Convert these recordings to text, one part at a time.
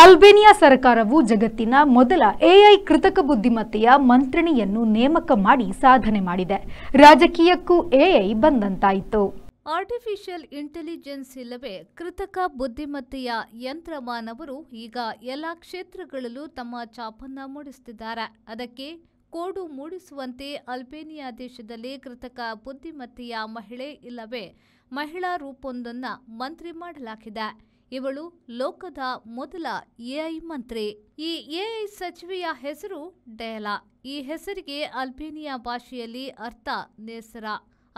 ಅಲ್ಬೇನಿಯಾ ಸರ್ಕಾರವು ಜಗತ್ತಿನ ಮೊದಲ ಎಐ ಕೃತಕ ಬುದ್ಧಿಮತ್ತೆಯ ಮಂತ್ರಿಣಿಯನ್ನು ನೇಮಕ ಮಾಡಿ ಸಾಧನೆ ಮಾಡಿದೆ. ರಾಜಕೀಯಕ್ಕೂ ಎಐ ಬಂದಂತಾಯಿತು. ಆರ್ಟಿಫಿಷಿಯಲ್ ಇಂಟೆಲಿಜೆನ್ಸ್ ಇಲ್ಲವೇ ಕೃತಕ ಬುದ್ಧಿಮತ್ತೆಯ ಯಂತ್ರಮಾನವರು ಈಗ ಎಲ್ಲ ಕ್ಷೇತ್ರಗಳಲ್ಲೂ ತಮ್ಮ ಛಾಪನ್ನ ಮೂಡಿಸುತ್ತಿದ್ದಾರೆ. ಅದಕ್ಕೆ ಕೋಡು ಮೂಡಿಸುವಂತೆ ಅಲ್ಬೇನಿಯಾ ದೇಶದಲ್ಲಿ ಕೃತಕ ಬುದ್ಧಿಮತ್ತೆಯ ಮಹಿಳೆ ಇಲ್ಲವೇ ಮಹಿಳಾ ರೂಪವೊಂದನ್ನು ಮಂತ್ರಿ ಮಾಡಲಾಗಿದೆ. ಇವಳು ಲೋಕದ ಮೊದಲ ಎಐ ಮಂತ್ರಿ. ಈ ಎಐ ಸಚಿವೆಯ ಹೆಸರು ಡೇಲಾ. ಈ ಹೆಸರಿಗೆ ಅಲ್ಬೇನಿಯಾ ಭಾಷೆಯಲ್ಲಿ ಅರ್ಥ ನೇಸರ.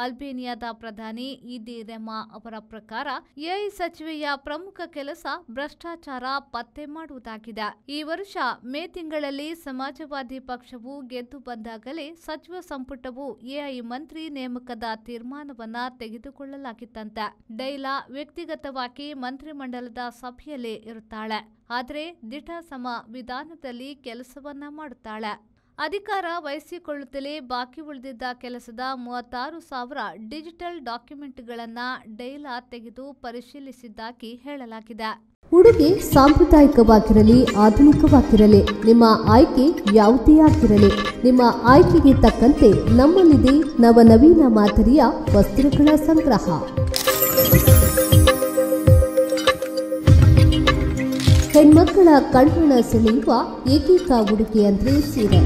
ಅಲ್ಬೇನಿಯಾದ ಪ್ರಧಾನಿ ಇದಿ ರೆಮಾ ಅವರ ಪ್ರಕಾರ ಎಐ ಸಚಿವೆಯ ಪ್ರಮುಖ ಕೆಲಸ ಭ್ರಷ್ಟಾಚಾರ ಪತ್ತೆ ಮಾಡುವುದಾಗಿದೆ. ಈ ವರ್ಷ ಮೇ ತಿಂಗಳಲ್ಲಿ ಸಮಾಜವಾದಿ ಪಕ್ಷವು ಗೆದ್ದು ಬಂದಾಗಲೇ ಸಚಿವ ಸಂಪುಟವು ಎಐ ಮಂತ್ರಿ ನೇಮಕದ ತೀರ್ಮಾನವನ್ನ ತೆಗೆದುಕೊಳ್ಳಲಾಗಿತ್ತಂತೆ. ಡೈಲಾ ವ್ಯಕ್ತಿಗತವಾಗಿ ಮಂತ್ರಿಮಂಡಲದ ಸಭೆಯಲ್ಲಿ ಇರುತ್ತಾಳೆ, ಆದರೆ ದಿಟ ಸಮ ವಿಧಾನದಲ್ಲಿ ಕೆಲಸವನ್ನ ಮಾಡುತ್ತಾಳೆ. ಅಧಿಕಾರ ವಹಿಸಿಕೊಳ್ಳುತ್ತಲೇ ಬಾಕಿ ಉಳಿದಿದ್ದ ಕೆಲಸದ 36,000 ಡಿಜಿಟಲ್ ಡಾಕ್ಯುಮೆಂಟ್ಗಳನ್ನು ಡೈಲಾ ತೆಗೆದು ಪರಿಶೀಲಿಸಿದ್ದಾಗಿ ಹೇಳಲಾಗಿದೆ. ಉಡುಗೆ ಸಾಂಪ್ರದಾಯಿಕವಾಗಿರಲಿ ಆಧುನಿಕವಾಗಿರಲಿ, ನಿಮ್ಮ ಆಯ್ಕೆ ಯಾವುದೇ ಆಗಿರಲಿ, ನಿಮ್ಮ ಆಯ್ಕೆಗೆ ತಕ್ಕಂತೆ ನಮ್ಮಲ್ಲಿದೆ ನವನವೀನ ಮಾದರಿಯ ವಸ್ತ್ರಗಳ ಸಂಗ್ರಹ. ಹೆಣ್ಮಕ್ಕಳ ಕಣ್ಮನ ಸೆಳೆಯುವ ಏಕೈಕ ಉಡುಗೆ ಅಂದ್ರೆ ಸೀರೆ.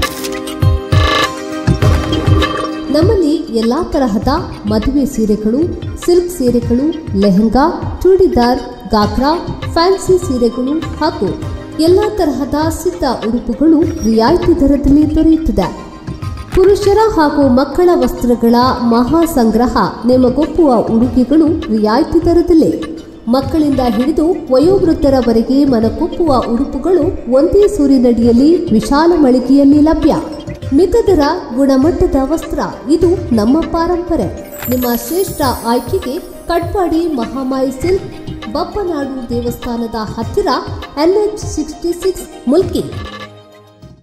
ನಮ್ಮಲ್ಲಿ ಎಲ್ಲಾ ತರಹದ ಮದುವೆ ಸೀರೆಗಳು, ಸಿಲ್ಕ್ ಸೀರೆಗಳು, ಲೆಹಂಗಾ, ಚೂಡಿದಾರ್, ಗಾಗ್ರಾ, ಫ್ಯಾನ್ಸಿ ಸೀರೆಗಳು ಹಾಗೂ ಎಲ್ಲಾ ತರಹದ ಸಿದ್ಧ ಉಡುಪುಗಳು ರಿಯಾಯಿತಿ ದರದಲ್ಲಿ ದೊರೆಯುತ್ತದೆ. ಪುರುಷರ ಹಾಗೂ ಮಕ್ಕಳ ವಸ್ತ್ರಗಳ ಮಹಾ ಸಂಗ್ರಹ. ನಿಮಗೊಪ್ಪುವ ಉಡುಗೆಗಳು ರಿಯಾಯಿತಿ ದರದಲ್ಲೇ. ಮಕ್ಕಳಿಂದ ಹಿಡಿದು ವಯೋವೃದ್ಧರವರೆಗೆ ಮನಕೊಪ್ಪುವ ಉಡುಪುಗಳು ಒಂದೇ ಸೂರಿನಡಿಯಲ್ಲಿ ವಿಶಾಲ ಮಳಿಗೆಯಲ್ಲಿ ಲಭ್ಯ. ಮಿತದರ ಗುಣಮಟ್ಟದ ವಸ್ತ್ರ, ಇದು ನಮ್ಮ ಪರಂಪರೆ. ನಿಮ್ಮ ಶ್ರೇಷ್ಠ ಆಯ್ಕೆಗೆ ಕಟ್ಪಾಡಿ ಮಹಾಮಾಯಿ ಸಿಲ್ಕ್, ಬಪ್ಪನಾಡು ದೇವಸ್ಥಾನದ ಹತ್ತಿರ NH66 ಮುಲ್ಕಿ.